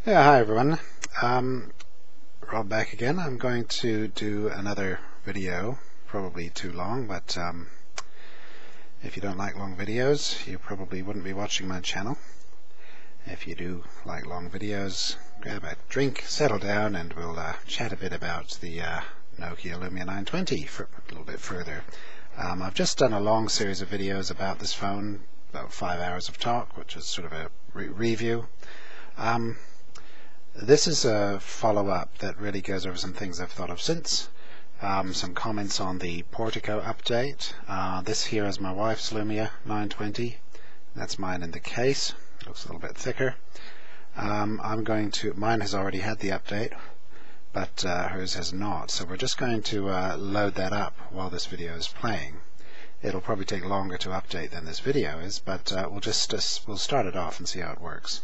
Yeah, hi everyone. Rob back again. I'm going to do another video, probably too long, but if you don't like long videos, you probably wouldn't be watching my channel. If you do like long videos, grab a drink, settle down, and we'll chat a bit about the Nokia Lumia 920 for a little bit further. I've just done a long series of videos about this phone, about 5 hours of talk, which is sort of a review. This is a follow-up that really goes over some things I've thought of since. Some comments on the Portico update. This here is my wife's Lumia 920. That's mine in the case. Looks a little bit thicker. Mine has already had the update, but hers has not. So we're just going to load that up while this video is playing. It'll probably take longer to update than this video is, but we'll start it off and see how it works.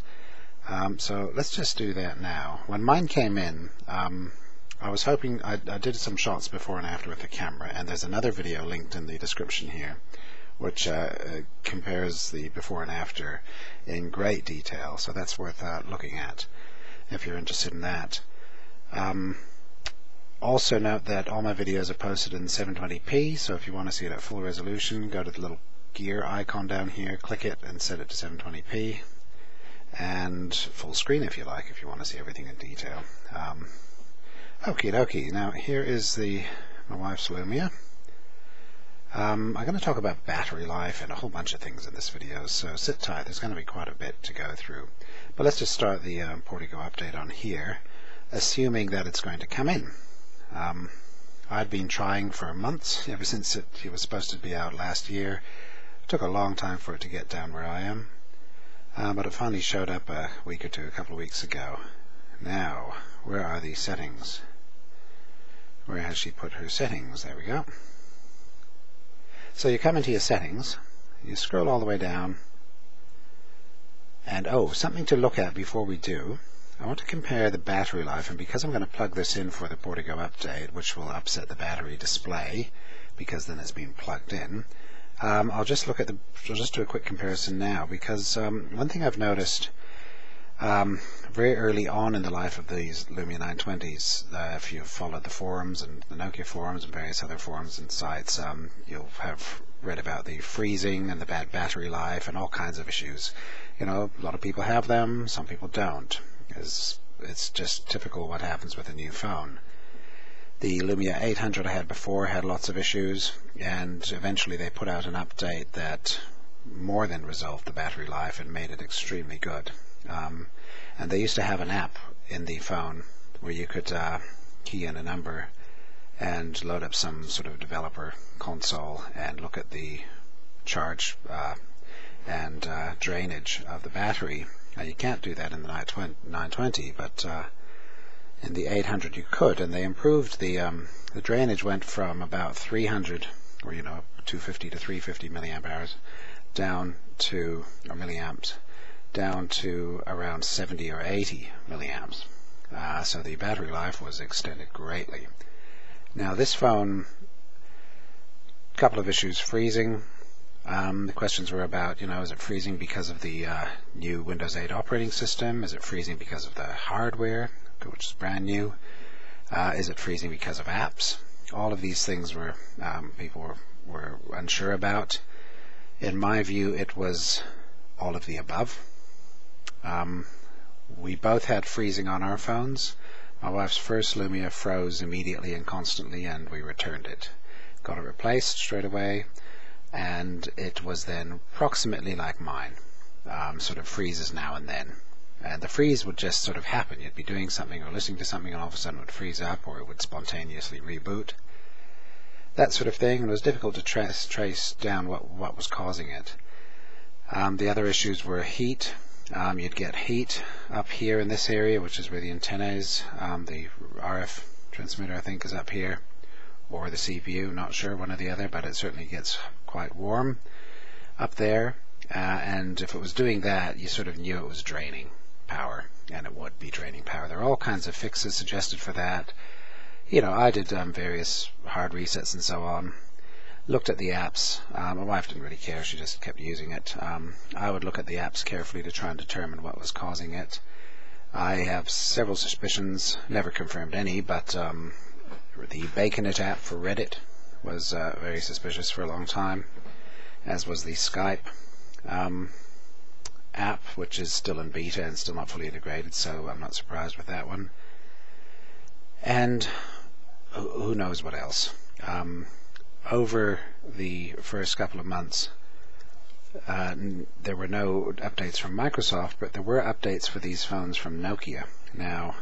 So let's just do that now. When mine came in, I was hoping, I did some shots before and after with the camera, and there's another video linked in the description here which compares the before and after in great detail, so that's worth looking at if you're interested in that. Also note that all my videos are posted in 720p, so if you want to see it at full resolution, go to the little gear icon down here, click it and set it to 720p. And full screen if you like, if you want to see everything in detail. Okie dokie. Now here is my wife's Lumia. I'm going to talk about battery life and a whole bunch of things in this video, so sit tight. There's going to be quite a bit to go through. But let's just start the Portico update on here, assuming that it's going to come in. I'd been trying for months, ever since it was supposed to be out last year. It took a long time for it to get down where I am. But it finally showed up a couple of weeks ago. Now, where are the settings? Where has she put her settings? There we go. So you come into your settings, you scroll all the way down, and something to look at before we do. I want to compare the battery life, and because I'm going to plug this in for the Portico update, which will upset the battery display, because then it's been plugged in, I'll just do a quick comparison now, because one thing I've noticed very early on in the life of these Lumia 920s, if you've followed the forums and the Nokia forums and various other forums and sites, you'll have read about the freezing and the bad battery life and all kinds of issues. You know, a lot of people have them, some people don't. It's just typical what happens with a new phone. The Lumia 800 I had before had lots of issues, and eventually they put out an update that more than resolved the battery life and made it extremely good. And they used to have an app in the phone where you could key in a number and load up some sort of developer console and look at the charge and drainage of the battery. Now, you can't do that in the 920, but in the 800 you could, and they improved the drainage. Went from about 300, or 250 to 350 milliamp hours, milliamps, down to around 70 or 80 milliamps. So the battery life was extended greatly. Now this phone, a couple of issues: freezing. The questions were about, is it freezing because of the new Windows 8 operating system? Is it freezing because of the hardware, which is brand new? Is it freezing because of apps? All of these things were people were unsure about. In my view, it was all of the above. We both had freezing on our phones. My wife's first Lumia froze immediately and constantly, and we returned it. Got it replaced straight away, and it was then approximately like mine. Sort of freezes now and then. And the freeze would just sort of happen. You'd be doing something or listening to something, and all of a sudden it would freeze up, or it would spontaneously reboot. That sort of thing. And it was difficult to trace down what was causing it. The other issues were heat. You'd get heat up here in this area, which is where the antenna is. The RF transmitter, I think, is up here, or the CPU, not sure, one or the other, but it certainly gets quite warm up there. And if it was doing that, you sort of knew it was draining power, and it would be draining power. There are all kinds of fixes suggested for that. I did various hard resets and so on. Looked at the apps. My wife didn't really care, she just kept using it. I would look at the apps carefully to try and determine what was causing it. I have several suspicions, never confirmed any, but the Baconit app for Reddit was very suspicious for a long time, as was the Skype app, which is still in beta and still not fully integrated, so I'm not surprised with that one. And who knows what else. Over the first couple of months, there were no updates from Microsoft, but there were updates for these phones from Nokia. Now,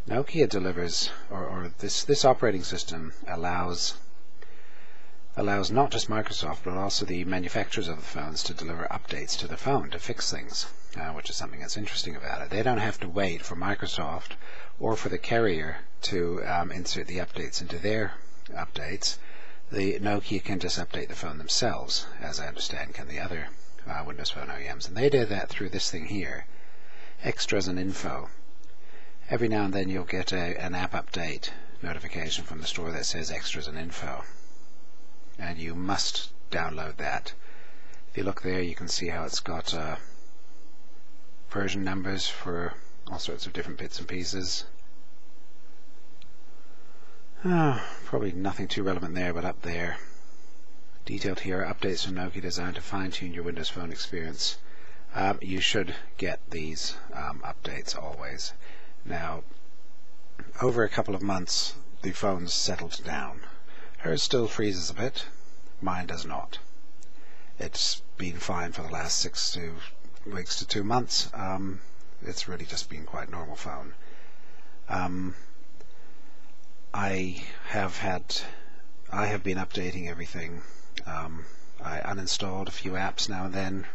Nokia delivers, or this operating system allows not just Microsoft, but also the manufacturers of the phones to deliver updates to the phone to fix things, which is something that's interesting about it. They don't have to wait for Microsoft or for the carrier to insert the updates into their updates. The Nokia can just update the phone themselves, as I understand can the other Windows Phone OEMs. And they did that through this thing here, Extras and Info. Every now and then you'll get an app update notification from the store that says Extras and Info. And you must download that. If you look there, you can see how it's got version numbers for all sorts of different bits and pieces. Probably nothing too relevant there, but up there, detailed here, updates from Nokia designed to fine-tune your Windows Phone experience. You should get these updates always. Now, over a couple of months, the phone's settled down. Hers still freezes a bit. Mine does not. It's been fine for the last 6 weeks to 2 months. It's really just been quite a normal phone. I have been updating everything. I uninstalled a few apps now and then,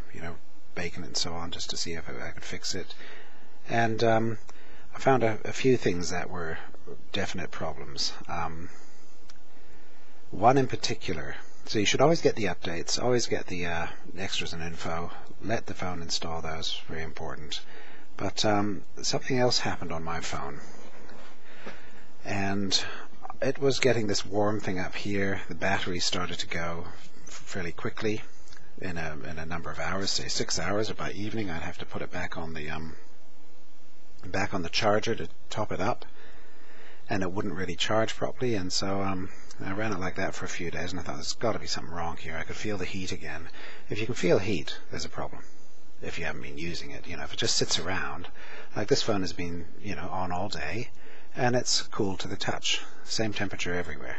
Bacon and so on, just to see if I could fix it. And I found a few things that were definite problems. One in particular, so you should always get the updates, always get the Extras and Info, let the phone install those, very important. But something else happened on my phone. And it was getting this warm thing up here. The battery started to go fairly quickly in a number of hours, say 6 hours, or by evening I'd have to put it back on the charger to top it up, and it wouldn't really charge properly. And so I ran it like that for a few days, and I thought there's got to be something wrong here. I could feel the heat again. If you can feel heat, there's a problem. If you haven't been using it, if it just sits around, like this phone has been on all day, and it's cool to the touch, same temperature everywhere.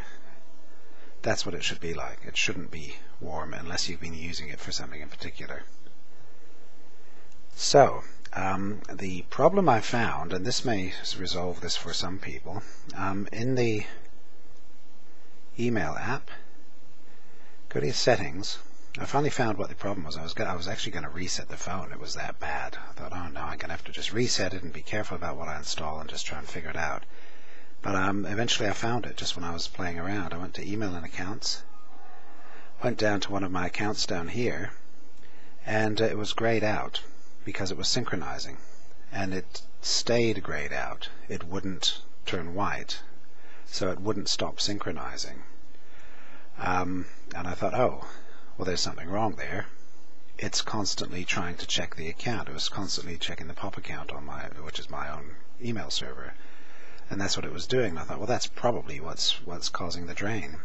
That's what it should be like. It shouldn't be warm unless you've been using it for something in particular. So the problem I found, and this may resolve this for some people, in the email app, go to your settings. I finally found what the problem was. I was actually going to reset the phone. It was that bad. I thought, oh no, I'm going to have to just reset it and be careful about what I install and just try and figure it out. But eventually I found it just when I was playing around. I went to email and accounts, went down to one of my accounts down here, and it was grayed out because it was synchronizing. And it stayed grayed out. It wouldn't turn white, so it wouldn't stop synchronizing. And I thought, oh, well, there's something wrong there. It's constantly trying to check the account. It was constantly checking the POP account on which is my own email server, and that's what it was doing. And I thought, well, that's probably what's causing the drain.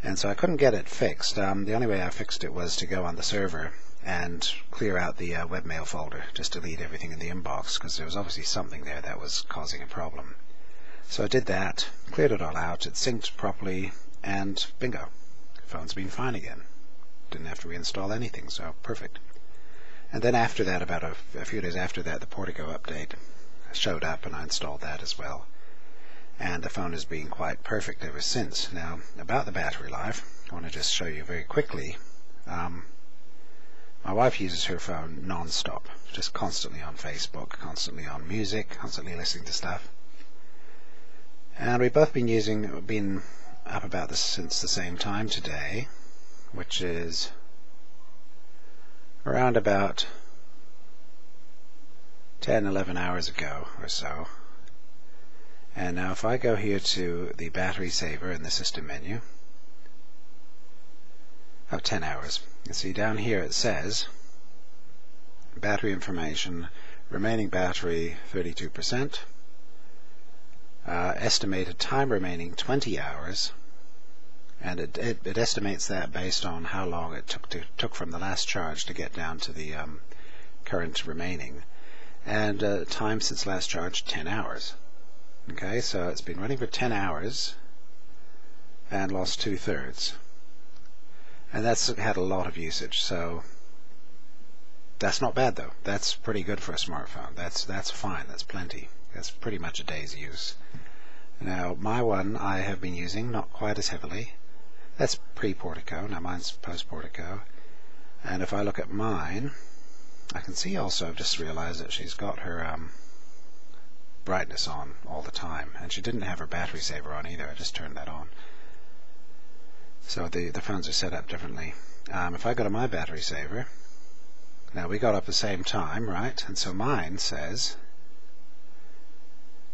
And so I couldn't get it fixed. The only way I fixed it was to go on the server and clear out the webmail folder, just delete everything in the inbox, because there was obviously something there that was causing a problem. So I did that, cleared it all out, it synced properly, and bingo, phone's been fine again. Didn't have to reinstall anything, so perfect. And then after that, about a few days after that, the Portico update showed up, and I installed that as well. And the phone has been quite perfect ever since. Now, about the battery life, I want to just show you very quickly. My wife uses her phone non-stop, just constantly on Facebook, constantly on music, constantly listening to stuff. And we've both been up about this since the same time today, which is around about 10-11 hours ago or so. And now if I go here to the battery saver in the system menu, 10 hours. You see down here it says battery information, remaining battery 32%, estimated time remaining 20 hours, and it estimates that based on how long it took from the last charge to get down to the current remaining, and time since last charge 10 hours. Okay, so it's been running for 10 hours and lost 2/3, and that's had a lot of usage. So that's not bad though. That's pretty good for a smartphone. That's fine. That's plenty. That's pretty much a day's use. Now my one I have been using not quite as heavily. That's pre-Portico. Now mine's post-Portico. And if I look at mine, I can see also, I've just realized that she's got her brightness on all the time, and she didn't have her battery saver on either. I just turned that on. So the phones are set up differently. If I go to my battery saver, now we got up the same time, right? And so mine says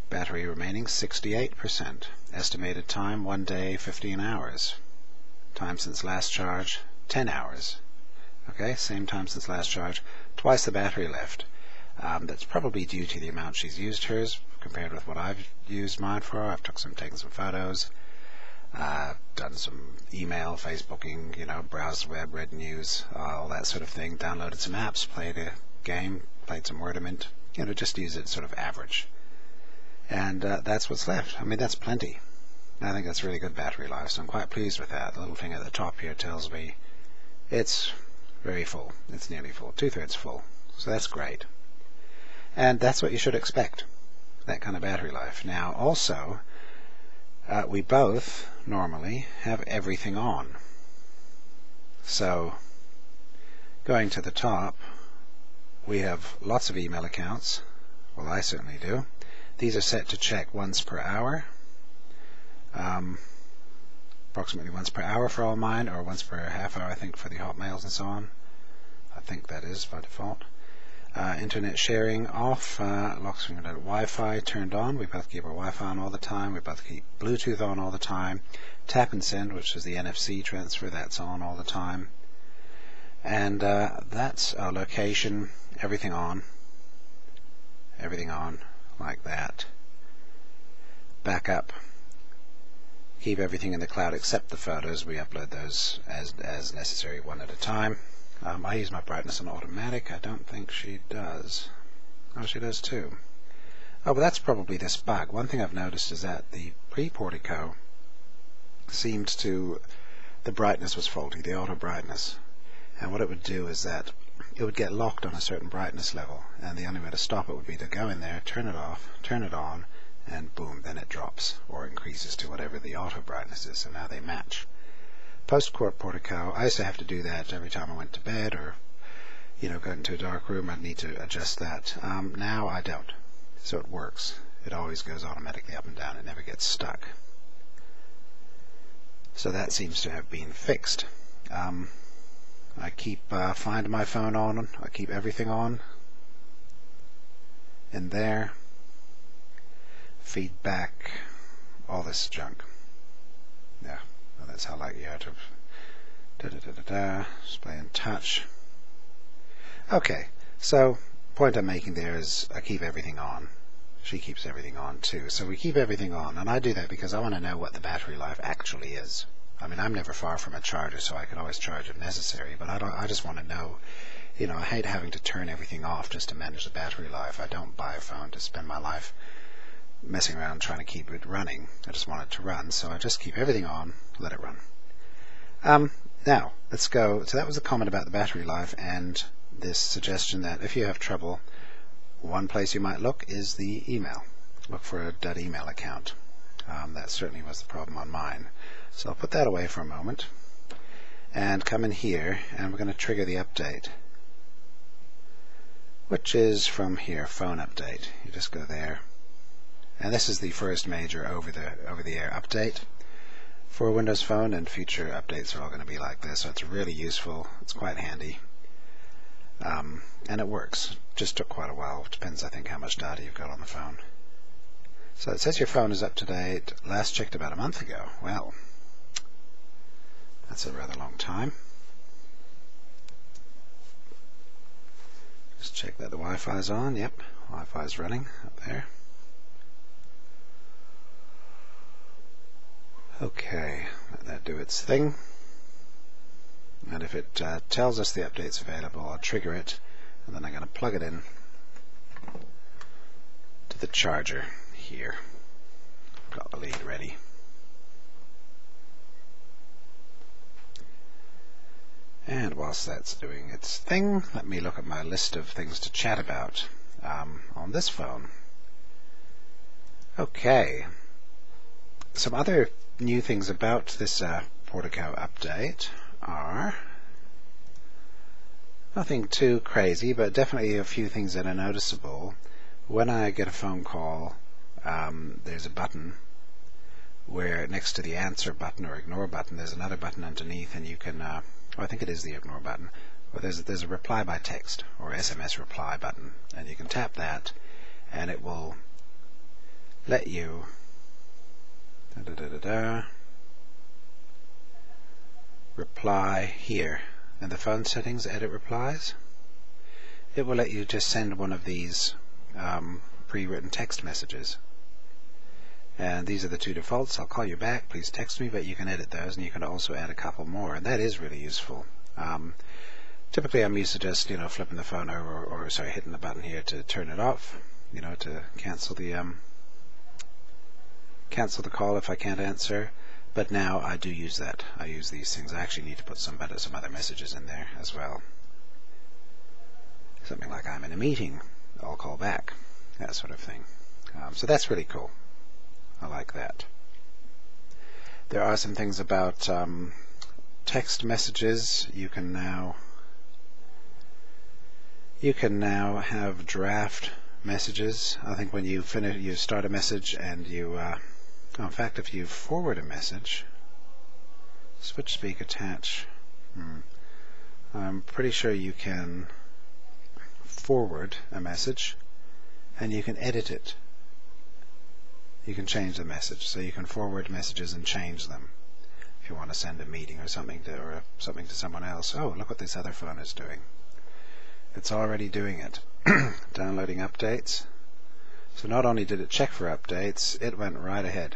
battery remaining 68%, estimated time 1 day 15 hours, time since last charge 10 hours. Okay, same time since last charge, twice the battery left. That's probably due to the amount she's used hers compared with what I've used mine for. I've taken some photos, done some email, Facebooking, browsed the web, read news, all that sort of thing, downloaded some apps, played a game, played some Wordament, just use it sort of average. And that's what's left. I mean, that's plenty. I think that's really good battery life, so I'm quite pleased with that. The little thing at the top here tells me it's very full. It's nearly full, 2/3 full. So that's great. And that's what you should expect, that kind of battery life. Now also, we both normally have everything on. So going to the top, we have lots of email accounts. Well, I certainly do. These are set to check once per hour, approximately once per hour for all mine, or once per half hour I think for the Hotmails and so on. I think that is by default. Internet sharing off, locks from Wi-Fi turned on. We both keep our Wi-Fi on all the time. We both keep Bluetooth on all the time. Tap and send, which is the NFC transfer, that's on all the time. And that's our location, everything on like that. Backup, keep everything in the cloud except the photos. We upload those as necessary, one at a time. I use my brightness on automatic. I don't think she does. Oh, she does too. Oh, but that's probably this bug. One thing I've noticed is that the pre-Portico seemed to, the brightness was faulty, the auto brightness. And what it would do is that it would get locked on a certain brightness level, and the only way to stop it would be to go in there, turn it off, turn it on, and boom, then it drops or increases to whatever the auto brightness is. So now they match. Post-Portico, I used to have to do that every time I went to bed, or go into a dark room. I'd need to adjust that. Now I don't, so it works. It always goes automatically up and down. It never gets stuck. So that seems to have been fixed. I keep Find My Phone on. I keep everything on in there. Feedback, all this junk. Yeah, well, that's how likely you are to display and touch. Okay, so point I'm making there is I keep everything on. She keeps everything on too. So we keep everything on, and I do that because I want to know what the battery life actually is. I mean, I'm never far from a charger, so I can always charge if necessary, but I just want to know. I hate having to turn everything off just to manage the battery life. I don't buy a phone to spend my life messing around trying to keep it running. I just want it to run, so I just keep everything on, let it run. Now, let's go. So that was a comment about the battery life, and this suggestion that if you have trouble, one place you might look is the email. Look for a .email account. That certainly was the problem on mine. So I'll put that away for a moment and come in here, and we're going to trigger the update, which is from here, phone update. You just go there, and this is the first major over-the-air update for a Windows Phone, and future updates are all going to be like this. So it's really useful. It's quite handy, and it works. Just took quite a while. It depends, I think, how much data you've got on the phone. So it says your phone is up to date. Last checked about a month ago. Well, that's a rather long time. Just check that the Wi-Fi is on. Yep, Wi-Fi is running up there. Okay, let that do its thing. And if it tells us the update's available, I'll trigger it, and then I'm going to plug it in to the charger here. Got the lead ready. And whilst that's doing its thing, let me look at my list of things to chat about on this phone. Okay, some other new things about this Portico update are nothing too crazy, but definitely a few things that are noticeable. When I get a phone call, there's a button where next to the answer button or ignore button, there's another button underneath, and you can, I think it is the ignore button, or there's a reply by text or SMS reply button, and you can tap that, and it will let you reply here in the phone settings, edit replies. It will let you just send one of these pre-written text messages, and these are the two defaults. I'll call you back, please text me, but you can edit those, and you can also add a couple more, and that is really useful. Typically I'm used to just flipping the phone over, or sorry, hitting the button here to turn it off, to cancel the call if I can't answer. But now I do use that. I use these things. I actually need to put some other messages in there as well. Something like, I'm in a meeting, I'll call back, that sort of thing. So that's really cool. I like that. There are some things about text messages. You can now have draft messages. I think when you finish, you start a message, and you in fact, if you forward a message, switch speak attach, I'm pretty sure you can forward a message, and you can edit it. You can change the message, so you can forward messages and change them if you want to send a meeting or something to someone else. Oh, look what this other phone is doing. It's already doing it. Downloading updates. So not only did it check for updates, it went right ahead.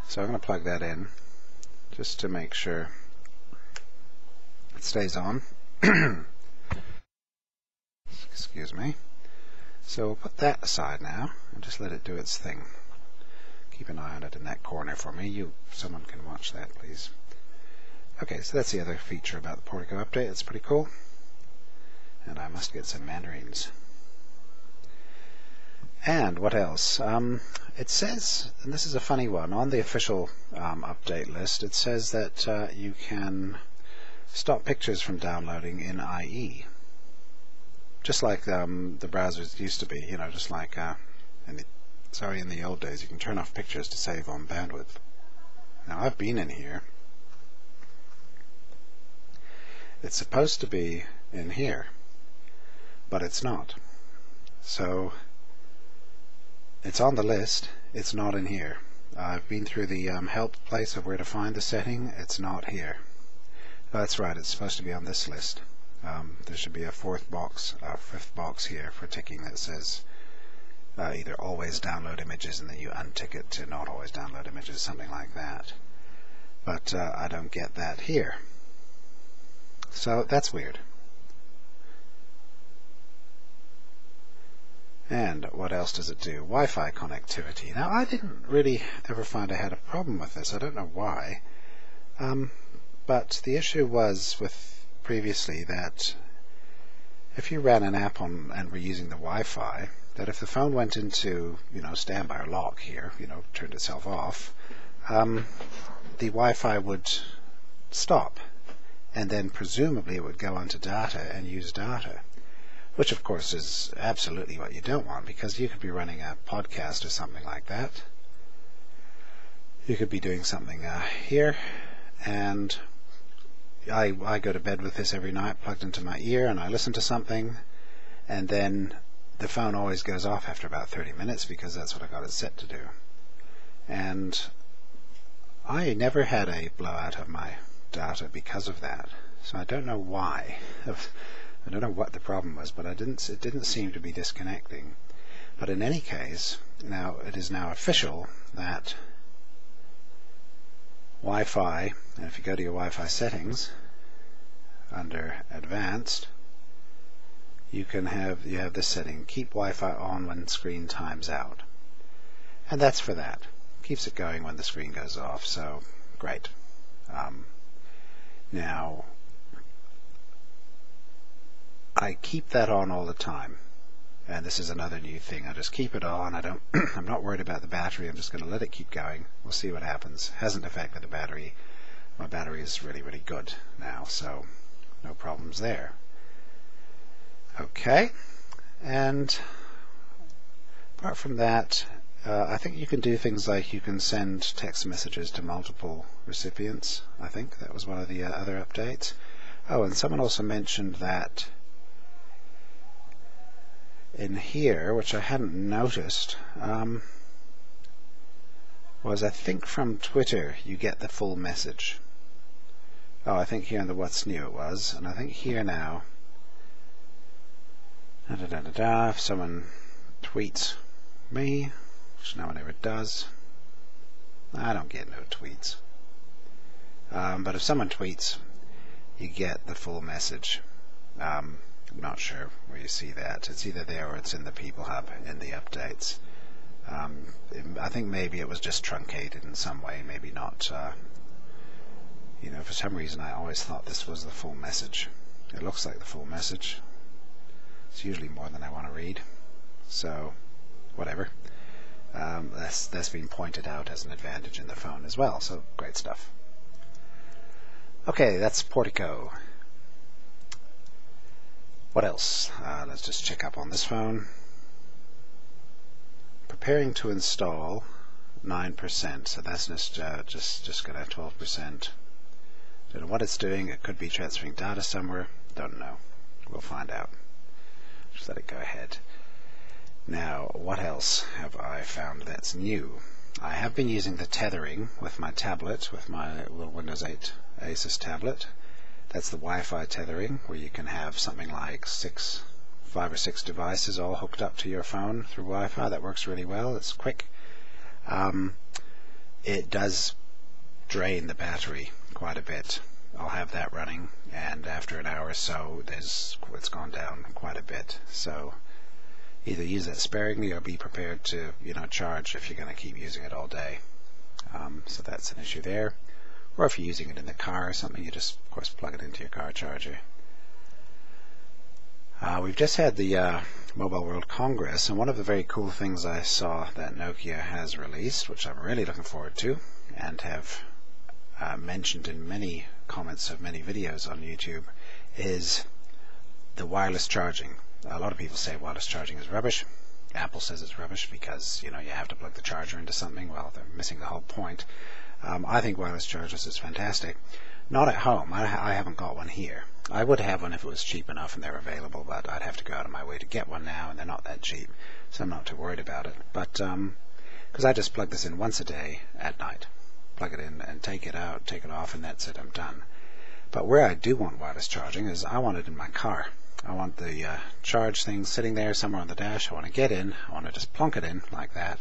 So I'm going to plug that in just to make sure it stays on. Excuse me. So we'll put that aside now and just let it do its thing. Keep an eye on it in that corner for me. Someone can watch that, please. Okay, so that's the other feature about the Portico update. It's pretty cool. And I must get some mandarins. And what else? It says, and this is a funny one, on the official update list, it says that you can stop pictures from downloading in IE. Just like the browsers used to be, just like in the old days, you can turn off pictures to save on bandwidth. Now I've been in here. It's supposed to be in here, but it's not. So it's on the list, it's not in here. I've been through the help place of where to find the setting, it's not here. That's right, it's supposed to be on this list. There should be a fifth box here for ticking that says either always download images, and then you untick it to not always download images, something like that. But I don't get that here. So that's weird. And what else does it do? Wi-Fi connectivity. Now, I didn't really ever find I had a problem with this. I don't know why. But the issue was with previously that if you ran an app on and were using the Wi-Fi, that if the phone went into, standby or lock here, turned itself off, the Wi-Fi would stop. And then presumably it would go onto data and use data. Which of course is absolutely what you don't want, because you could be running a podcast or something like that. You could be doing something here, and I go to bed with this every night plugged into my ear, and I listen to something, and then the phone always goes off after about 30 minutes because that's what I got it set to do. And I never had a blowout of my data because of that, so I don't know why. I don't know what the problem was, but it didn't seem to be disconnecting. But in any case, now it is now official that Wi-Fi, and if you go to your Wi-Fi settings under Advanced, you have this setting: keep Wi-Fi on when screen times out, and that's for that. Keeps it going when the screen goes off. So great. Now I keep that on all the time. And this is another new thing. I just keep it on. I'm not worried about the battery. I'm just going to let it keep going. We'll see what happens. Hasn't affected the battery. My battery is really, really good now, so no problems there. Okay. And apart from that, I think you can do things like you can send text messages to multiple recipients. I think that was one of the other updates. Oh, and someone also mentioned that in here, which I hadn't noticed, was I think from Twitter you get the full message. Oh, I think here in the What's New it was, and I think here now, if someone tweets me, which no one ever does, I don't get no tweets, but if someone tweets, you get the full message. I'm not sure where you see that. It's either there or it's in the People Hub in the updates. I think maybe it was just truncated in some way, maybe not. For some reason I always thought this was the full message. It looks like the full message. It's usually more than I want to read. So, whatever. That's been pointed out as an advantage in the phone as well, so great stuff. Okay, that's Portico. What else? Let's just check up on this phone. Preparing to install 9%, so that's just got a 12%. Don't know what it's doing. It could be transferring data somewhere. Don't know. We'll find out. Just let it go ahead. Now, what else have I found that's new? I have been using the tethering with my tablet, with my little Windows 8 Asus tablet. That's the Wi-Fi tethering, where you can have something like 5 or 6 devices all hooked up to your phone through Wi-Fi. That works really well. It's quick. It does drain the battery quite a bit. I'll have that running, and after an hour or so, it's gone down quite a bit. So either use it sparingly or be prepared to, charge if you're going to keep using it all day. So that's an issue there. Or if you're using it in the car or something, you just, of course, plug it into your car charger. We've just had the Mobile World Congress, and one of the very cool things I saw that Nokia has released, which I'm really looking forward to, and have mentioned in many comments of many videos on YouTube, is the wireless charging. A lot of people say wireless charging is rubbish. Apple says it's rubbish because, you have to plug the charger into something. Well, they're missing the whole point. I think wireless chargers is fantastic. Not at home. I haven't got one here. I would have one if it was cheap enough and they're available, but I'd have to go out of my way to get one now, and they're not that cheap, so I'm not too worried about it. But because I just plug this in once a day at night, plug it in and take it out, take it off, and that's it. I'm done. But where I do want wireless charging is I want it in my car. I want the charge thing sitting there somewhere on the dash. I want to get in. I want to just plunk it in like that.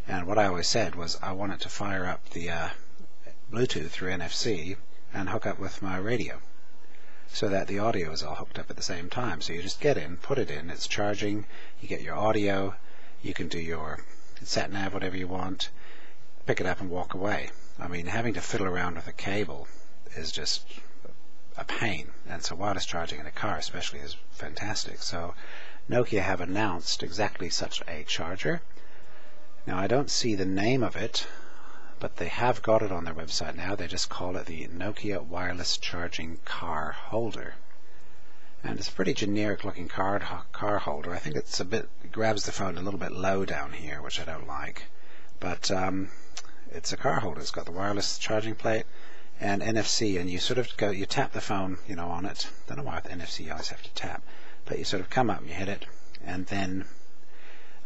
And what I always said was I want it to fire up the Bluetooth through NFC and hook up with my radio, so that the audio is all hooked up at the same time. So you just get in, put it in, it's charging, you get your audio, you can do your sat-nav, whatever you want, pick it up and walk away. I mean, having to fiddle around with a cable is just a pain, and so wireless charging in a car especially is fantastic. So Nokia have announced exactly such a charger. Now, I don't see the name of it, but they have got it on their website now. They just call it the Nokia Wireless Charging Car Holder. And it's a pretty generic looking car holder. I think it grabs the phone a little bit low down here, which I don't like. But it's a car holder. It's got the wireless charging plate and NFC, and you sort of you tap the phone, on it. I don't know why with NFC you always have to tap, but you sort of come up and you hit it, and then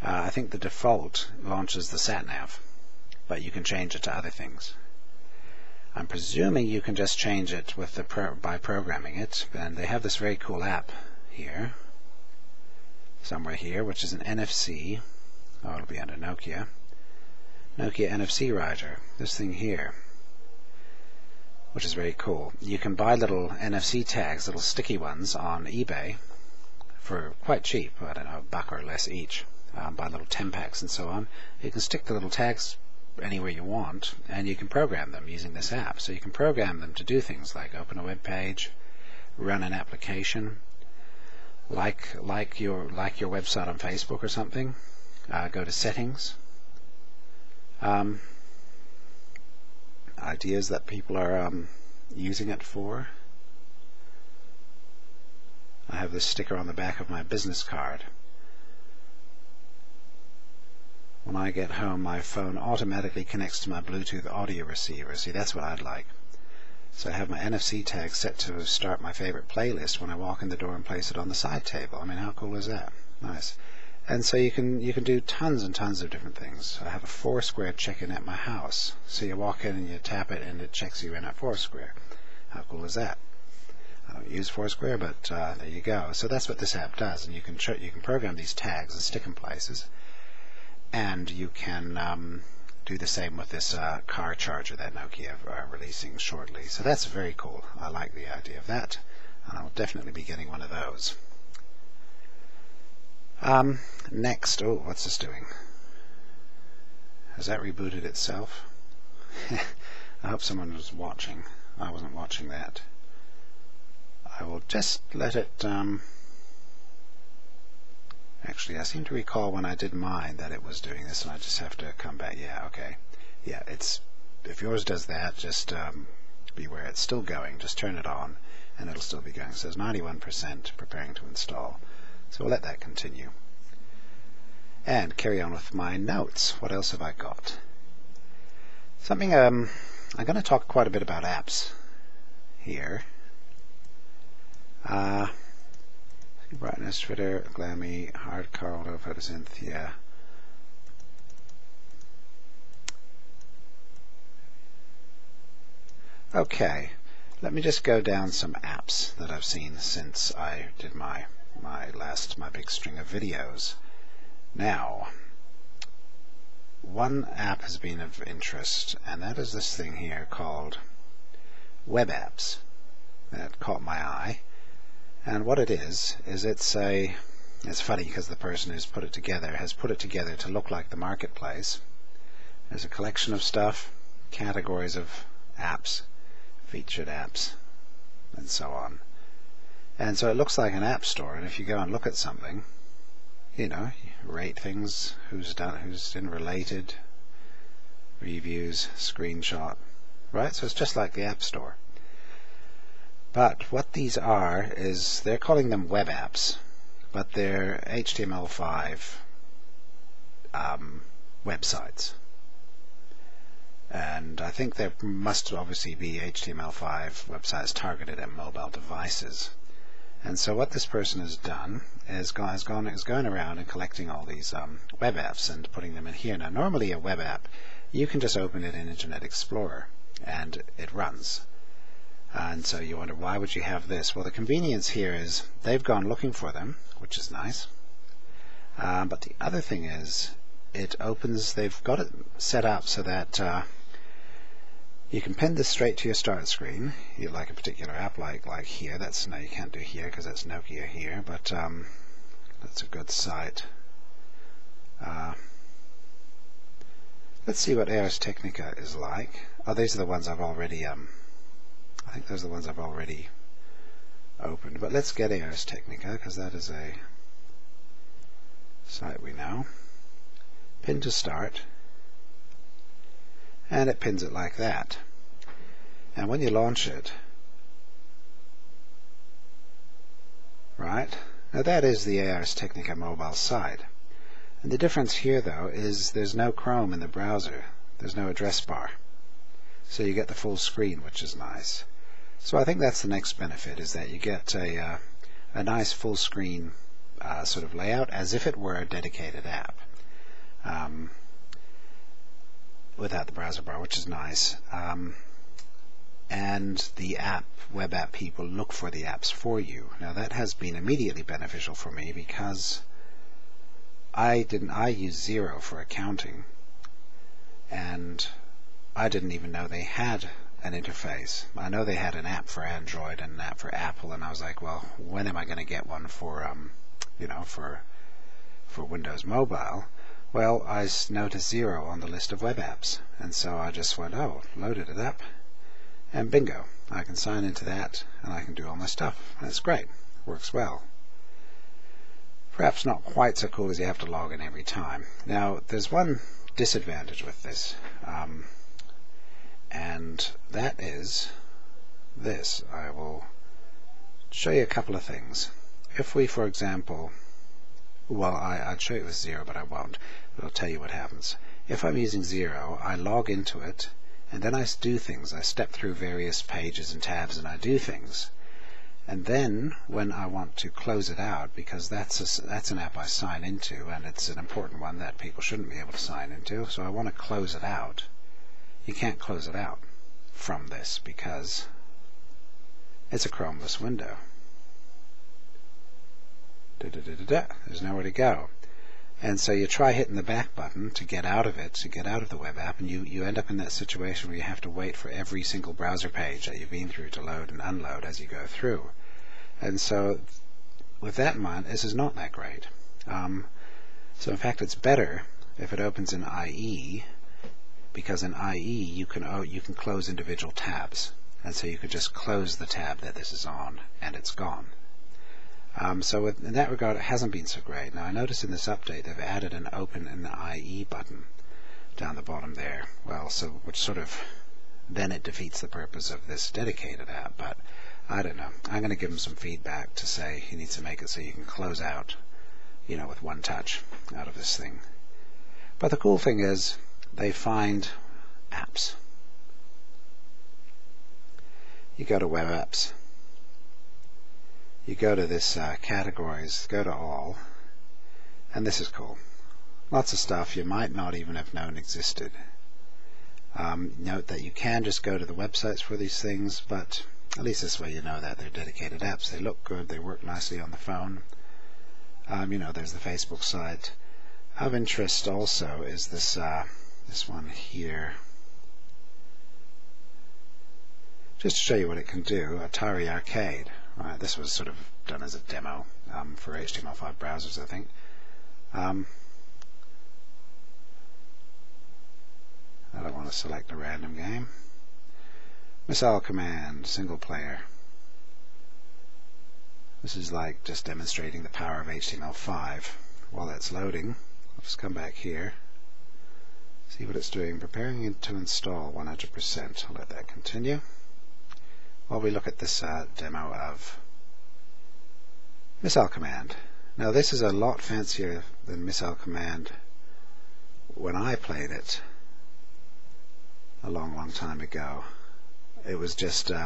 I think the default launches the sat-nav, but you can change it to other things. I'm presuming you can just change it with by programming it, and they have this very cool app here, somewhere here, which is an NFC. Oh, it'll be under Nokia. Nokia NFC writer. This thing here, which is very cool. You can buy little NFC tags, little sticky ones, on eBay for quite cheap. I don't know, $1 or less each. Buy little 10 packs and so on. You can stick the little tags anywhere you want, and you can program them using this app. So you can program them to do things like open a web page, run an application, like your website on Facebook or something. Go to settings. Ideas that people are using it for. I have this sticker on the back of my business card. When I get home, my phone automatically connects to my Bluetooth audio receiver. See, that's what I'd like. So I have my NFC tag set to start my favorite playlist when I walk in the door and place it on the side table. I mean, how cool is that? Nice. And so you can do tons and tons of different things. I have a Foursquare check-in at my house. So you walk in and you tap it and it checks you in at Foursquare. How cool is that? I don't use Foursquare, but there you go. So that's what this app does, and you can program these tags and stick them places. And you can do the same with this car charger that Nokia are releasing shortly. So that's very cool. I like the idea of that, and I'll definitely be getting one of those. Next, oh, what's this doing? Has that rebooted itself? I hope someone was watching. I wasn't watching that. I will just let it... Actually, I seem to recall when I did mine that it was doing this, and I just have to come back. Yeah, okay. Yeah, if yours does that, just beware. It's still going. Just turn it on, and it'll still be going. It says 91% preparing to install. So we'll let that continue. And carry on with my notes. What else have I got? Something, I'm going to talk quite a bit about apps here. Brightness, Twitter, Glammy, Hardcore, Auto, Photosynth, yeah. Okay, let me just go down some apps that I've seen since I did my big string of videos. Now, one app has been of interest, and that is this thing here called Web Apps. That caught my eye. And what it is it's funny because the person who's put it together has put it together to look like the marketplace. There's a collection of stuff, categories of apps, featured apps, and so on. And so it looks like an app store, and if you go and look at something, you know, you rate things, who's in related, reviews, screenshot, right? So it's just like the app store. But what these are is, they're calling them web apps, but they're HTML5 websites. And I think there must obviously be HTML5 websites targeted at mobile devices. And so what this person has done is going around and collecting all these web apps and putting them in here. Now, normally a web app, you can just open it in Internet Explorer and it runs. And so you wonder, why would you have this? Well, the convenience here is they've gone looking for them, which is nice. But the other thing is, they've got it set up so that you can pin this straight to your start screen. You like a particular app, like here. No, you can't do here because that's Nokia here, but that's a good site. Let's see what Ars Technica is like. Oh, these are the ones I've already I think those are the ones I've already opened. But let's get Ars Technica, because that is a site we know. Pin to start. And it pins it like that. And when you launch it, right, now that is the Ars Technica mobile site. And the difference here, though, is there's no Chrome in the browser. There's no address bar. So you get the full screen, which is nice. So I think that's the next benefit, is that you get a nice full screen sort of layout, as if it were a dedicated app, without the browser bar, which is nice. and the web app people look for the apps for you. Now that has been immediately beneficial for me because I use Xero for accounting, and I didn't even know they had an interface. I know they had an app for Android and an app for Apple, and I was like, well, when am I going to get one for for Windows Mobile? Well, I noticed Xero on the list of web apps, and so I just went, oh, loaded it up, and bingo, I can sign into that, and I can do all my stuff. That's great. Works well. Perhaps not quite so cool as you have to log in every time. Now, there's one disadvantage with this, and that is this. I will show you a couple of things. If we, for example, well, I'd show you with Xero, but I won't. But I'll tell you what happens. If I'm using Xero, I log into it, and then I do things. I step through various pages and tabs, and I do things. And then, when I want to close it out, because that's an app I sign into, and it's an important one that people shouldn't be able to sign into, so I want to close it out. You can't close it out from this because it's a Chromeless window. There's nowhere to go. And so you try hitting the back button to get out of it, to get out of the web app, and you end up in that situation where you have to wait for every single browser page that you've been through to load and unload as you go through. And so with that in mind, this is not that great. So in fact, it's better if it opens in IE, because in IE you can close individual tabs, and so you could just close the tab that this is on, and it's gone. So in that regard, it hasn't been so great. Now I noticed in this update they've added an Open in the IE button down the bottom there. Well, so which sort of then it defeats the purpose of this dedicated app. But I don't know. I'm going to give them some feedback to say he needs to make it so you can close out, with one touch out of this thing. But the cool thing is they find apps. You go to web apps. You go to this categories, go to all, and this is cool. Lots of stuff you might not even have known existed. Note that you can just go to the websites for these things, but at least this way you know that they're dedicated apps. They look good, they work nicely on the phone. There's the Facebook site. Of interest also is this one here. Just to show you what it can do, Atari Arcade. Right, this was sort of done as a demo for HTML5 browsers, I think. I don't want to select a random game. Missile Command, single player. This is like just demonstrating the power of HTML5. While that's loading, I'll just come back here, see what it's doing. Preparing it to install 100%. I'll let that continue. While we look at this demo of Missile Command. Now this is a lot fancier than Missile Command when I played it a long time ago. It was just it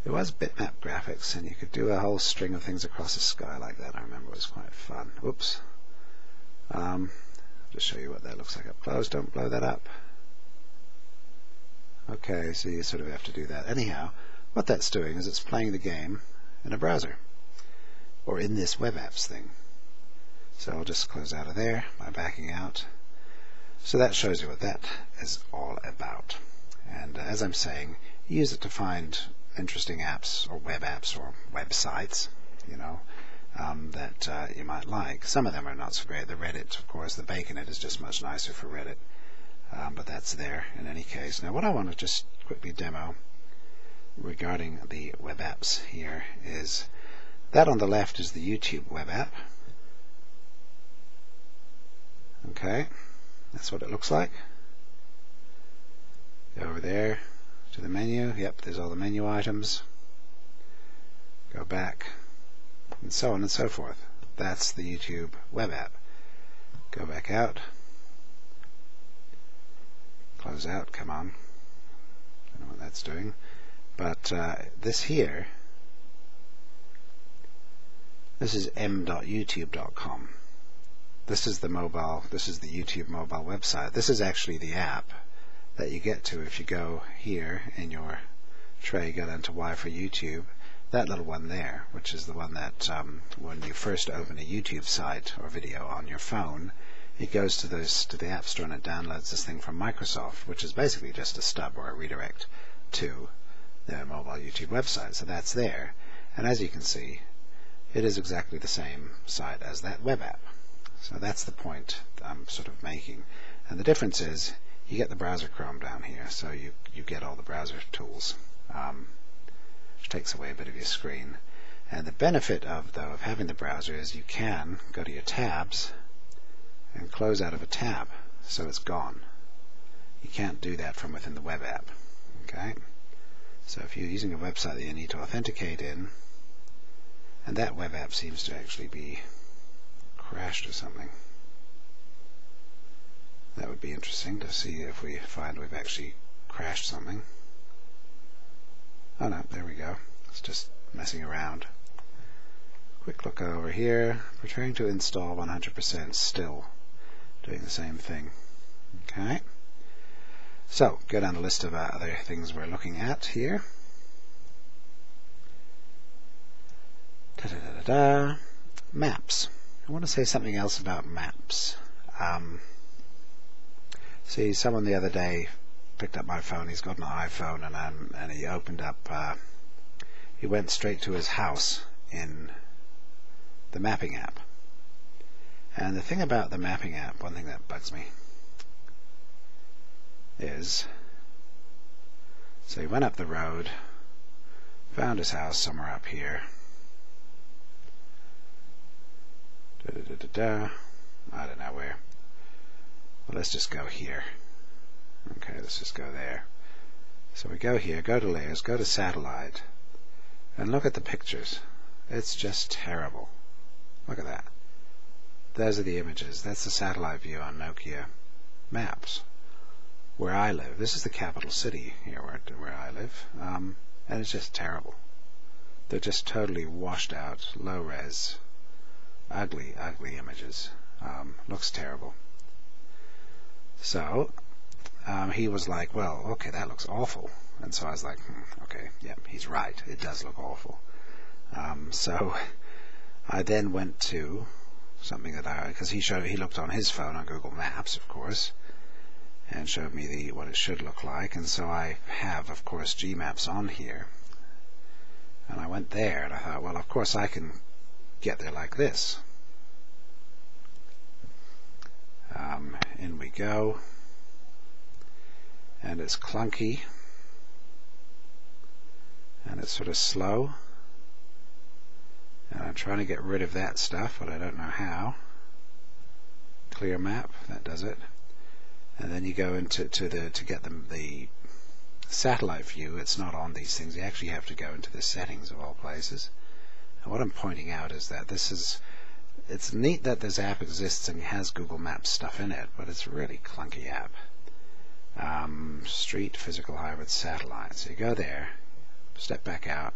was bitmap graphics, and you could do a whole string of things across the sky like that. I remember it was quite fun. Oops. I'll just show you what that looks like up close. Don't blow that up. Okay, so you sort of have to do that. Anyhow, what that's doing is it's playing the game in a browser, or in this web apps thing. So I'll just close out of there by backing out. So that shows you what that is all about. And as I'm saying, use it to find interesting apps, or websites, that you might like. Some of them are not so great. The Reddit, of course, the Baconet is just much nicer for Reddit. But that's there in any case. Now what I want to just quickly demo regarding the web apps here is that on the left is the YouTube web app. Okay, that's what it looks like. Go over there to the menu. Yep, there's all the menu items. Go back, and so on and so forth. That's the YouTube web app. Go back out. Close out, come on. I don't know what that's doing. But this here, this is m.youtube.com. This is the YouTube mobile website. This is actually the app that you get to if you go here in your tray, go down to Y for YouTube, that little one there, which is the one that when you first open a YouTube site or video on your phone, it goes to the App Store and it downloads this thing from Microsoft, which is basically just a stub or a redirect to their mobile YouTube website. So that's there, and as you can see, it is exactly the same site as that web app. So that's the point I'm sort of making. And the difference is you get the browser Chrome down here, so you get all the browser tools, which takes away a bit of your screen. And the benefit of having the browser is you can go to your tabs and close out of a tab, so it's gone. You can't do that from within the web app. Okay? So if you're using a website that you need to authenticate in, and that web app seems to actually be crashed or something. That would be interesting to see if we find we've actually crashed something. Oh no, there we go. It's just messing around. Quick look over here. Preparing to install 100%, still doing the same thing. Okay. So, go down the list of other things we're looking at here. Maps. I want to say something else about maps. See, someone the other day picked up my phone. He's got an iPhone, and he opened up. He went straight to his house in the mapping app. And the thing about the mapping app, one thing that bugs me, is, so he went up the road, found his house somewhere up here. I don't know where. Well, let's just go here. Okay, let's just go there. So we go here, go to layers, go to satellite, and look at the pictures. It's just terrible. Look at that. Those are the images. That's the satellite view on Nokia maps. Where I live. This is the capital city here where I live. And it's just terrible. They're just totally washed out, low res, ugly images. Looks terrible. So he was like, well, okay, that looks awful. And so I was like, okay, yeah, he's right. It does look awful. So I then went to something that because he looked on his phone on Google Maps, of course, and showed me what it should look like. And so I have, of course, Gmaps on here. And I went there, and I thought, well, of course I can get there like this. In we go, and it's clunky, and it's sort of slow, and I'm trying to get rid of that stuff, but I don't know how. Clear map, that does it. And then you go into to get the satellite view. It's not on these things. You actually have to go into the settings of all places. And what I'm pointing out is that it's neat that this app exists and has Google Maps stuff in it, but it's a really clunky app. Street, physical, hybrid, satellite. So you go there, step back out,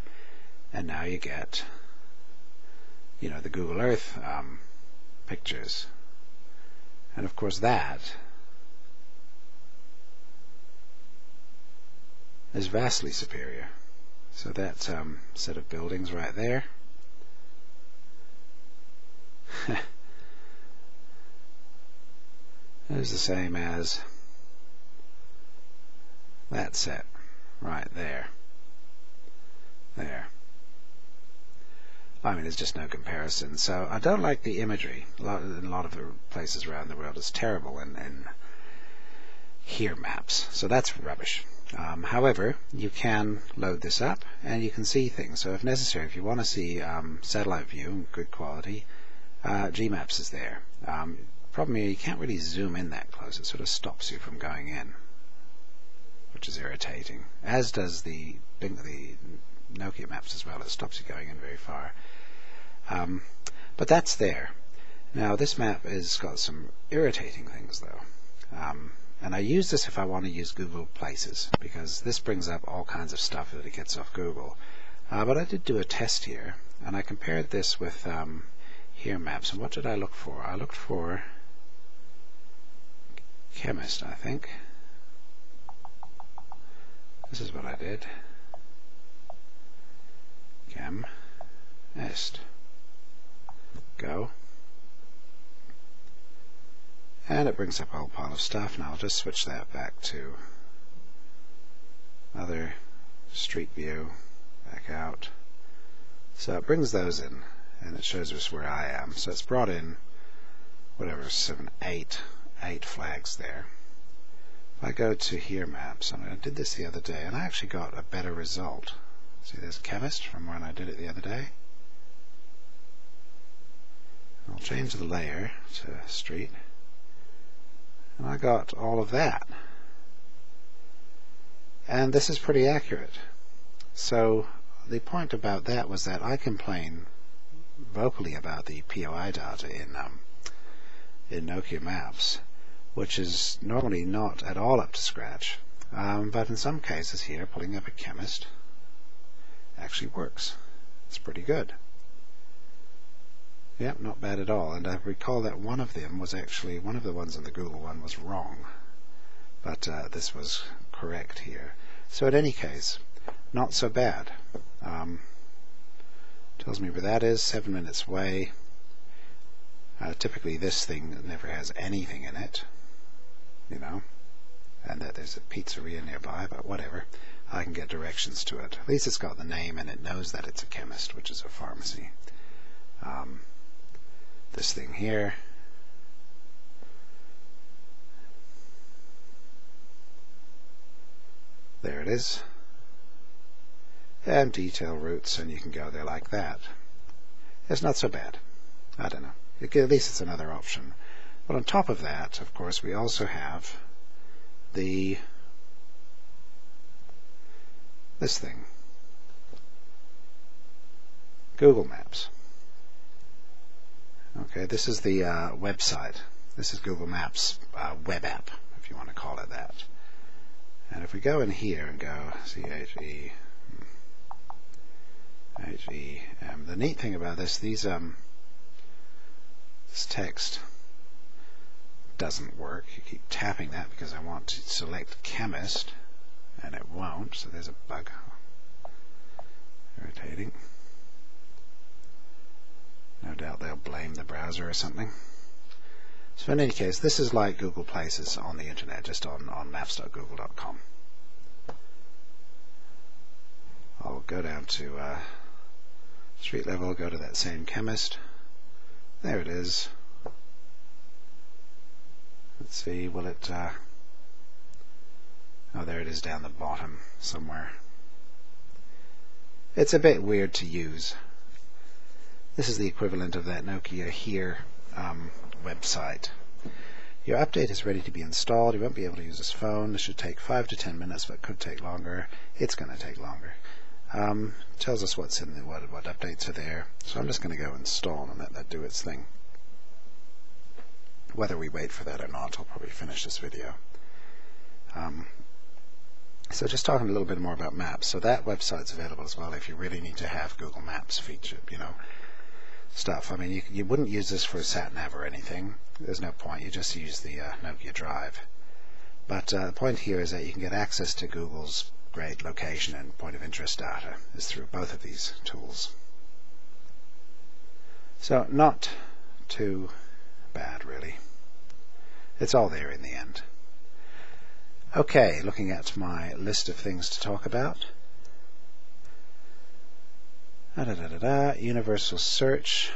and now you get, the Google Earth pictures. And of course that is vastly superior. So that set of buildings right there. Is the same as that set right there. There. I mean, there's just no comparison. So I don't like the imagery. In a lot of the places around the world, it's terrible in here maps. So that's rubbish. However, you can load this up and you can see things. So if necessary, if you want to see satellite view, good quality, Gmaps is there. Problem here, you can't really zoom in that close. It sort of stops you from going in, which is irritating. As does the Nokia maps as well. It stops you going in very far. But that's there. Now this map has got some irritating things though. And I use this if I want to use Google Places, because this brings up all kinds of stuff that it gets off Google. But I did do a test here, and I compared this with here maps. And what did I look for? I looked for chemist, I think. this is what I did. Chem est. Go. And it brings up a whole pile of stuff. Now I'll just switch that back to other, street view, back out. So it brings those in, and it shows us where I am. So it's brought in whatever, 8 flags there. If I go to here maps, I did this the other day, and I actually got a better result. See, there's chemist from when I did it the other day. I'll change the layer to street, and I got all of that. And this is pretty accurate. So the point about that was that I complain vocally about the POI data in Nokia Maps, which is normally not at all up to scratch. But in some cases here, pulling up a chemist actually works. It's pretty good. Yep, not bad at all. And I recall that one of them was actually, one of the ones in the Google one was wrong. But this was correct here. So in any case, not so bad. Tells me where that is, 7 minutes away. Typically this thing never has anything in it, you know, and that there's a pizzeria nearby, but whatever. I can get directions to it. At least it's got the name and it knows that it's a chemist, which is a pharmacy. This thing here, there it is, and detail routes, and you can go there like that. It's not so bad. I don't know. At least it's another option. But on top of that, of course, we also have this thing, Google Maps. Okay, this is the website. This is Google Maps web app, if you want to call it that. And if we go in here and go CHEM, the neat thing about this text doesn't work. You keep tapping that because I want to select chemist, and it won't. So there's a bug. Irritating. No doubt they'll blame the browser or something. So in any case, this is like Google Places on the internet, just on maps.google.com. I'll go down to street level, go to that same chemist. There it is. Let's see, will it... oh, there it is down the bottom somewhere. It's a bit weird to use. This is the equivalent of that Nokia Here website. Your update is ready to be installed. You won't be able to use this phone. This should take 5 to 10 minutes, but could take longer. It's going to take longer. Tells us what's in the what updates are there. So I'm just going to go install and let that do its thing. Whether we wait for that or not, I'll probably finish this video. So just talking a little bit more about maps. So that website's available as well if you really need to have Google Maps feature, stuff. I mean, you wouldn't use this for a sat-nav or anything. There's no point. You just use the Nokia Drive. But the point here is that you can get access to Google's great location and point of interest data is through both of these tools. So not too bad, really. It's all there in the end. Okay, looking at my list of things to talk about. Universal search.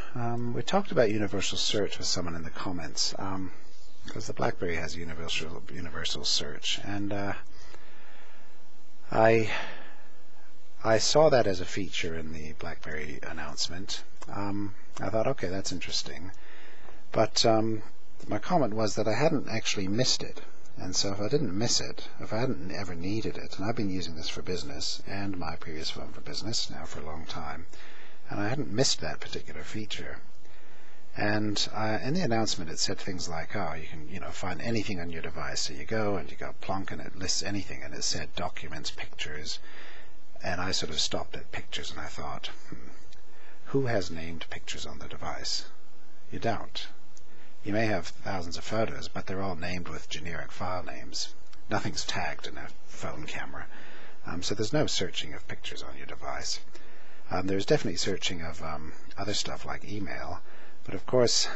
We talked about universal search with someone in the comments because the BlackBerry has universal search, and I saw that as a feature in the BlackBerry announcement. I thought, okay, that's interesting, but my comment was that I hadn't actually missed it. And so if I didn't miss it, if I hadn't ever needed it, and I've been using this for business and my previous phone for business now for a long time, and I hadn't missed that particular feature. And in the announcement it said things like, oh, you can find anything on your device. So you go and you go plonk and it lists anything, and it said documents, pictures, and I sort of stopped at pictures and I thought, who has named pictures on the device? You don't. You may have thousands of photos, but they're all named with generic file names. Nothing's tagged in a phone camera. So there's no searching of pictures on your device. There's definitely searching of other stuff like email, but of course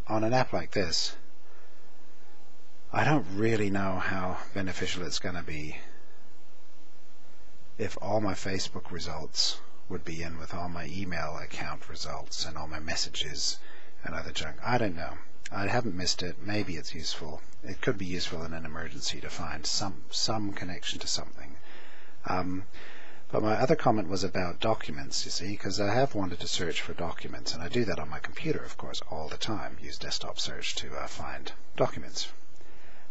on an app like this I don't really know how beneficial it's going to be if all my Facebook results would be in with all my email account results and all my messages and other junk. I don't know. I haven't missed it. Maybe it's useful. It could be useful in an emergency to find some connection to something. But my other comment was about documents, you see, because I have wanted to search for documents, and I do that on my computer, of course, all the time. Use desktop search to find documents.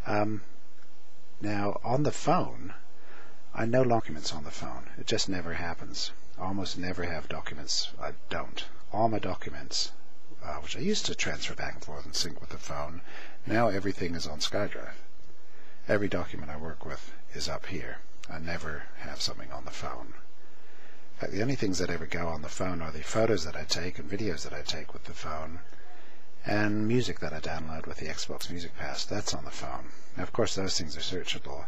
Now, on the phone, I know documents on the phone. It just never happens. I almost never have documents. I don't. All my documents, which I used to transfer back and forth and sync with the phone, now everything is on SkyDrive. Every document I work with is up here. I never have something on the phone. In fact, the only things that ever go on the phone are the photos that I take and videos that I take with the phone, and music that I download with the Xbox Music Pass. That's on the phone. Now, of course, those things are searchable.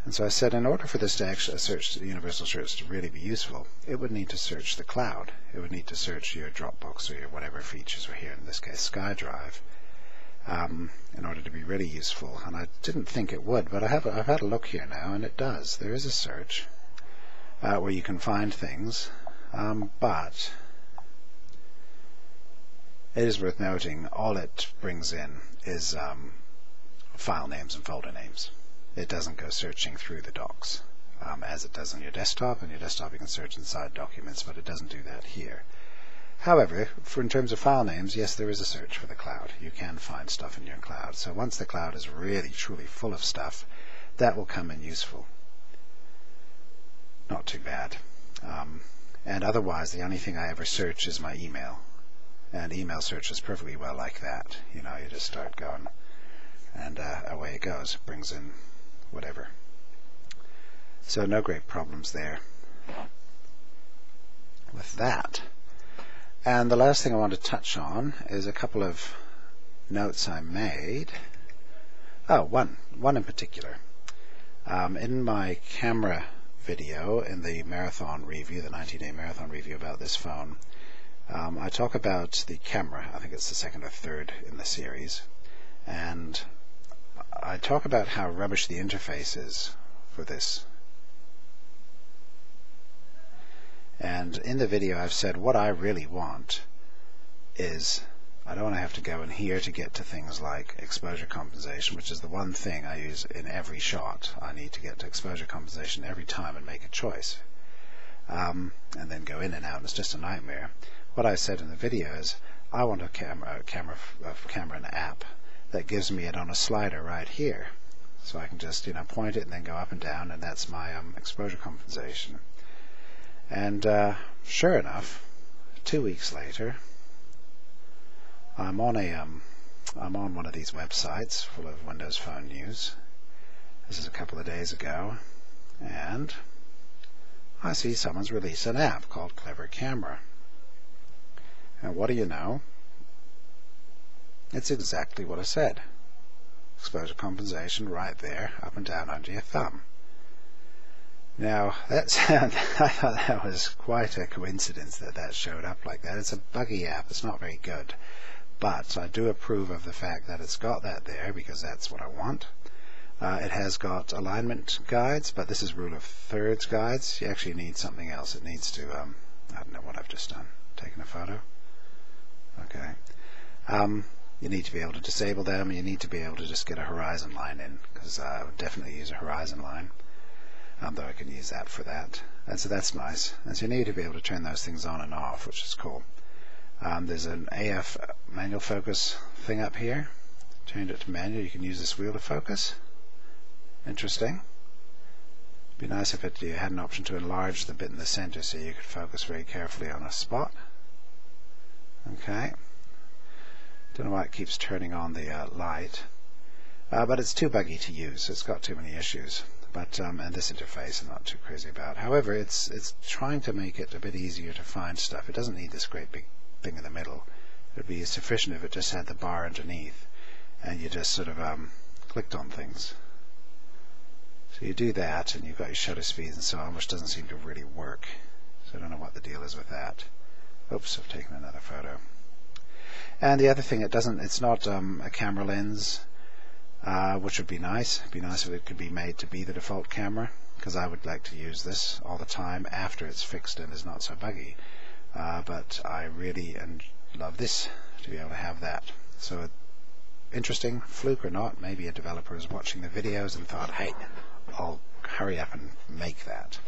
And so I said, in order for this to actually search the universal search to really be useful, it would need to search the cloud. It would need to search your Dropbox or your whatever features were here, in this case SkyDrive, in order to be really useful. And I didn't think it would, but I've had a look here now, and it does. There is a search where you can find things, but it is worth noting all it brings in is file names and folder names. It doesn't go searching through the docs as it does on your desktop. On your desktop you can search inside documents, but it doesn't do that here. However, in terms of file names, yes, there is a search for the cloud. You can find stuff in your cloud. So once the cloud is really, truly full of stuff, that will come in useful. Not too bad. And otherwise, the only thing I ever search is my email. And email searches perfectly well like that. You know, you just start going, and away it goes. It brings in whatever. So no great problems there with that. And the last thing I want to touch on is a couple of notes I made. Oh, one in particular. In my camera video, in the marathon review, the 90-day marathon review about this phone, I talk about the camera. I think it's the second or third in the series. And I talk about how rubbish the interface is for this. And in the video I've said what I really want is, I don't want to have to go in here to get to things like exposure compensation, which is the one thing I use in every shot. I need to get to exposure compensation every time and make a choice. And then go in and out, and it's just a nightmare. What I said in the video is, I want a camera and app that gives me it on a slider right here. So I can just, point it and then go up and down, and that's my exposure compensation. And sure enough, 2 weeks later, I'm on one of these websites full of Windows Phone news. This is a couple of days ago, and I see someone's released an app called Clever Camera. And what do you know? It's exactly what I said. Exposure compensation right there, up and down under your thumb. Now, I thought that was quite a coincidence that showed up like that. It's a buggy app. It's not very good. But I do approve of the fact that it's got that there, because that's what I want. It has got alignment guides, but this is rule of thirds guides. You actually need something else. It needs to, I don't know what I've just done. Taken a photo? Okay. You need to be able to disable them. You need to be able to just get a horizon line in, because I would definitely use a horizon line. Though I can use that for that. And so that's nice. And so you need to be able to turn those things on and off, which is cool. There's an AF manual focus thing up here. Turned it to manual. You can use this wheel to focus. Interesting. It'd be nice if you had an option to enlarge the bit in the center so you could focus very carefully on a spot. Okay. Don't know why it keeps turning on the light. But it's too buggy to use. It's got too many issues. But and this interface I'm not too crazy about. However, it's trying to make it a bit easier to find stuff. It doesn't need this great big thing in the middle. It would be sufficient if it just had the bar underneath, and you just sort of clicked on things. So you do that, and you've got your shutter speeds and so on, which doesn't seem to really work. So I don't know what the deal is with that. Oops, I've taken another photo. And the other thing, it's not a camera lens, which would be nice. It'd be nice if it could be made to be the default camera, because I would like to use this all the time after it's fixed and is not so buggy. But I really love this, to be able to have that. So interesting, fluke or not, maybe a developer is watching the videos and thought, hey, I'll hurry up and make that.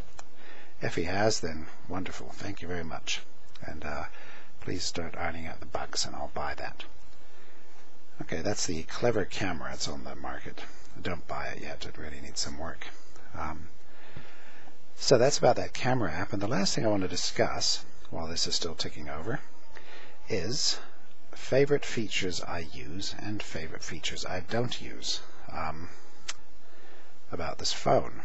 If he has, then wonderful, thank you very much. And please start ironing out the bugs and I'll buy that. Okay, that's the clever camera. It's on the market. Don't buy it yet, it really needs some work. So that's about that camera app. And the last thing I want to discuss, while this is still ticking over, is favorite features I use and favorite features I don't use about this phone.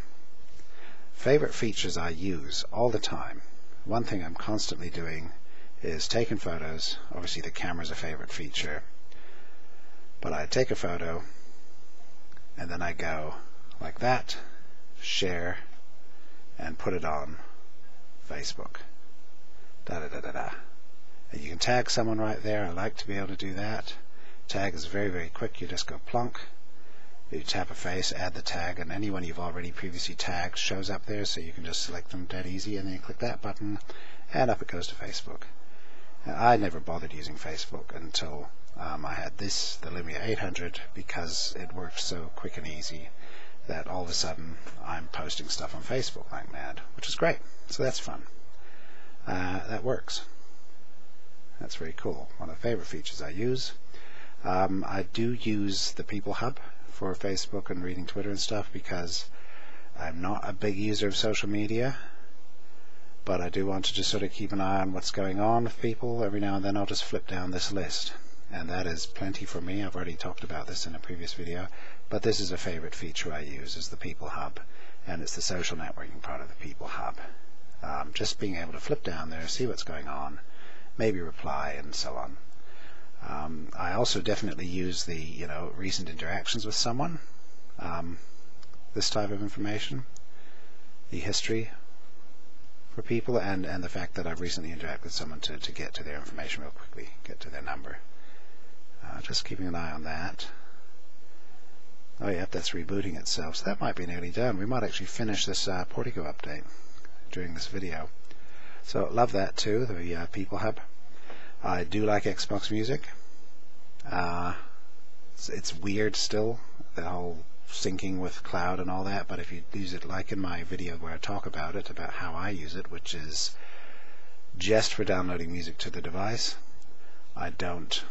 Favorite features I use all the time. One thing I'm constantly doing is taking photos. Obviously the camera's a favorite feature, but I take a photo and then I go like that, share, and put it on Facebook. And you can tag someone right there. I like to be able to do that. Tag is very, very quick. You just go plonk, you tap a face, add the tag, and anyone you've already previously tagged shows up there, so you can just select them dead easy, and then you click that button and up it goes to Facebook. I never bothered using Facebook until I had the Lumia 800, because it worked so quick and easy that all of a sudden I'm posting stuff on Facebook like mad, which is great. So that's fun. That works. That's very cool. One of the favorite features I use. I do use the People Hub for Facebook and reading Twitter and stuff, because I'm not a big user of social media, but I do want to just sort of keep an eye on what's going on with people. Every now and then I'll just flip down this list, and that is plenty for me. I've already talked about this in a previous video, but this is a favorite feature I use, is the People Hub, and it's the social networking part of the People Hub. Just being able to flip down there, see what's going on, maybe reply, and so on. I also definitely use the recent interactions with someone, this type of information, the history for people, and the fact that I've recently interacted with someone to get to their information real quickly, get to their number. Just keeping an eye on that. Oh yep, that's rebooting itself, so that might be nearly done. We might actually finish this Portico update during this video. So love that too, the People Hub. I do like Xbox Music. It's weird still, the whole syncing with cloud and all that, but if you use it like in my video where I talk about it, about how I use it, which is just for downloading music to the device, I don't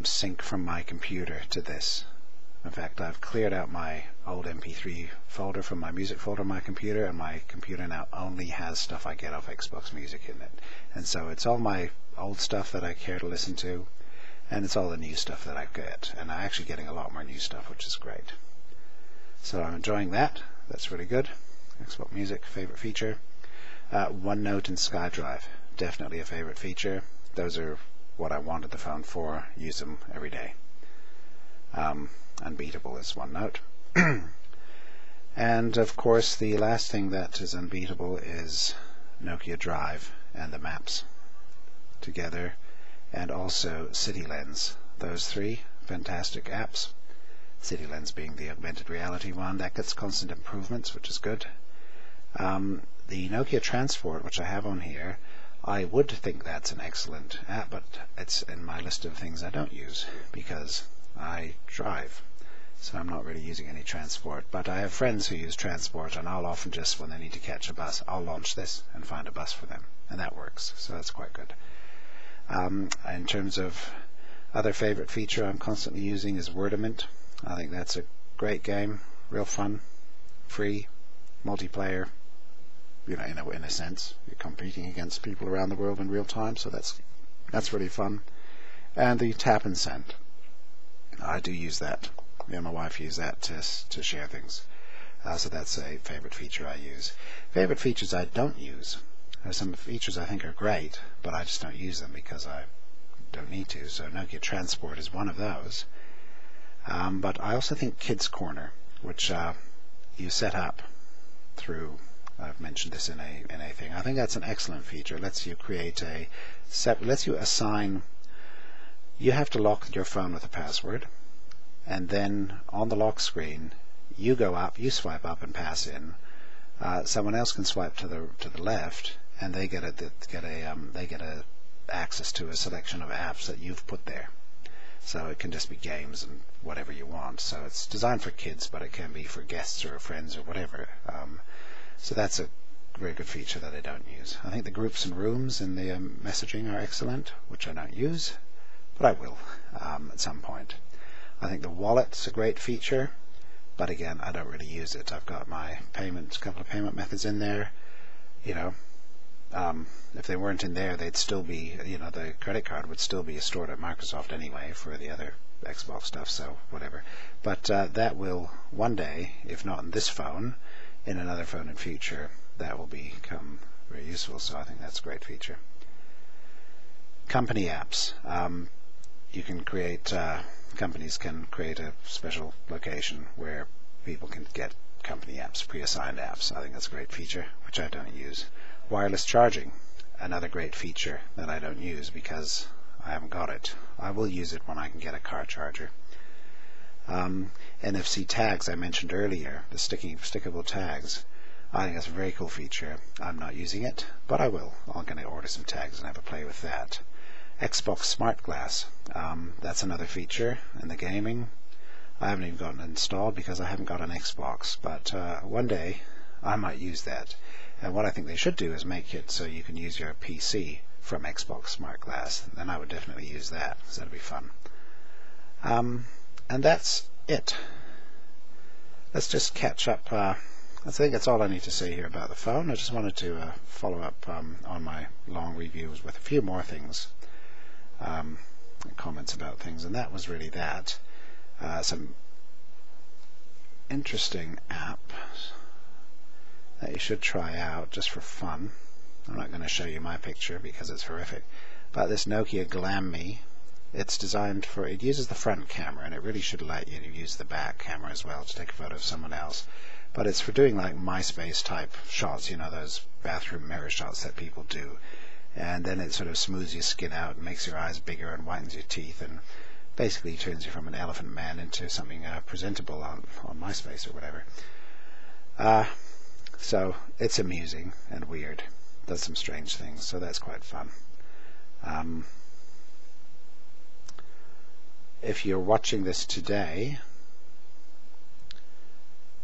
sync from my computer to this. In fact, I've cleared out my old MP3 folder from my music folder on my computer, and my computer now only has stuff I get off Xbox Music in it. And so it's all my old stuff that I care to listen to, and it's all the new stuff that I get. And I'm actually getting a lot more new stuff, which is great. So I'm enjoying that. That's really good. Xbox Music, favorite feature. OneNote and SkyDrive, definitely a favorite feature. Those are what I wanted the phone for. Use them every day. Unbeatable is OneNote. And of course the last thing that is unbeatable is Nokia Drive and the maps together, and also CityLens. Those three fantastic apps. CityLens being the augmented reality one that gets constant improvements, which is good. The Nokia Transport, which I have on here, I would think that's an excellent app, but it's in my list of things I don't use because I drive, so I'm not really using any transport. But I have friends who use transport, and I'll often just, when they need to catch a bus, I'll launch this and find a bus for them, and that works, so that's quite good. In terms of other favorite feature I'm constantly using is Wordament. I think that's a great game, real fun, free, multiplayer. In a sense, you're competing against people around the world in real time, so that's really fun. And the Tap and Send, I do use that. Me and my wife use that to share things. So that's a favorite feature I use. Favorite features I don't use. There's some features I think are great, but I just don't use them because I don't need to. So Nokia Transport is one of those. But I also think Kids Corner, which you set up through, I've mentioned this in a thing. I think that's an excellent feature. It lets you create lets you assign. You have to lock your phone with a password, and then on the lock screen, you go up, you swipe up and pass in. Someone else can swipe to the left, and they get access to a selection of apps that you've put there. So it can just be games and whatever you want. So it's designed for kids, but it can be for guests or friends or whatever. So that's a very good feature that I don't use. I think the groups and rooms in the messaging are excellent, which I don't use, but I will at some point. I think the wallet's a great feature, but again, I don't really use it. I've got my couple of payment methods in there. You know, if they weren't in there, they'd still be, the credit card would still be stored at Microsoft anyway for the other Xbox stuff, so whatever. But that will one day, if not in this phone, in another phone in future, that will become very useful, so I think that's a great feature. Company apps. You can create, companies can create a special location where people can get company apps, pre-assigned apps. I think that's a great feature, which I don't use. Wireless charging, another great feature that I don't use because I haven't got it. I will use it when I can get a car charger. NFC tags I mentioned earlier, the stickable tags. I think that's a very cool feature. I'm not using it, but I will. I'm going to order some tags and have a play with that. Xbox Smart Glass, that's another feature in the gaming. I haven't even gotten it installed because I haven't got an Xbox, but one day I might use that. And what I think they should do is make it so you can use your PC from Xbox Smart Glass. Then I would definitely use that, because that'd be fun. And that's it. Let's just catch up. I think that's all I need to say here about the phone. I just wanted to follow up on my long reviews with a few more things, comments about things, and that was really that. Some interesting apps that you should try out just for fun. I'm not going to show you my picture because it's horrific, but this Nokia Lumia, it's designed for, it uses the front camera, and it really should let you use the back camera as well to take a photo of someone else, but it's for doing like MySpace type shots, those bathroom mirror shots that people do, and then it sort of smooths your skin out and makes your eyes bigger and whitens your teeth and basically turns you from an elephant man into something presentable on MySpace or whatever. So it's amusing and weird, does some strange things, so that's quite fun. If you're watching this today,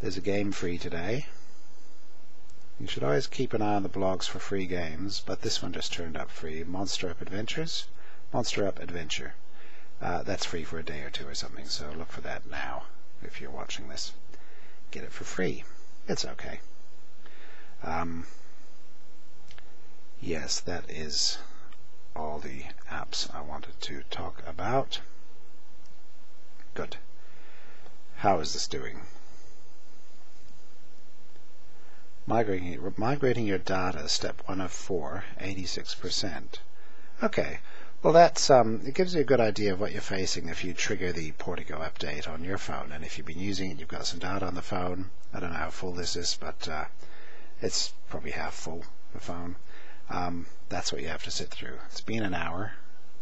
there's a game free today. You should always keep an eye on the blogs for free games, but this one just turned up free. Monster Up Adventure. That's free for a day or two or something, so look for that now if you're watching this. Get it for free. It's okay. Yes, that is all the apps I wanted to talk about. Good. How is this doing? Migrating your data, step 1 of 4, 86%. Okay, well that's it gives you a good idea of what you're facing if you trigger the Portico update on your phone, and if you've been using it, you've got some data on the phone. I don't know how full this is, but it's probably half full, the phone. That's what you have to sit through. It's been an hour,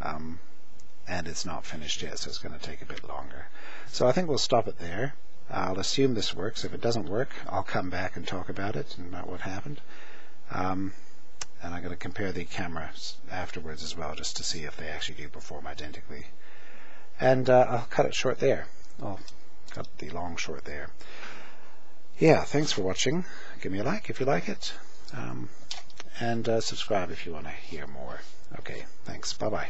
and it's not finished yet, so it's going to take a bit longer. So I think we'll stop it there. I'll assume this works. If it doesn't work, I'll come back and talk about it and about what happened. And I'm going to compare the cameras afterwards as well, just to see if they actually do perform identically. And I'll cut it short there. I'll cut the long short there. Yeah, thanks for watching. Give me a like if you like it. And subscribe if you want to hear more. Okay, thanks. Bye-bye.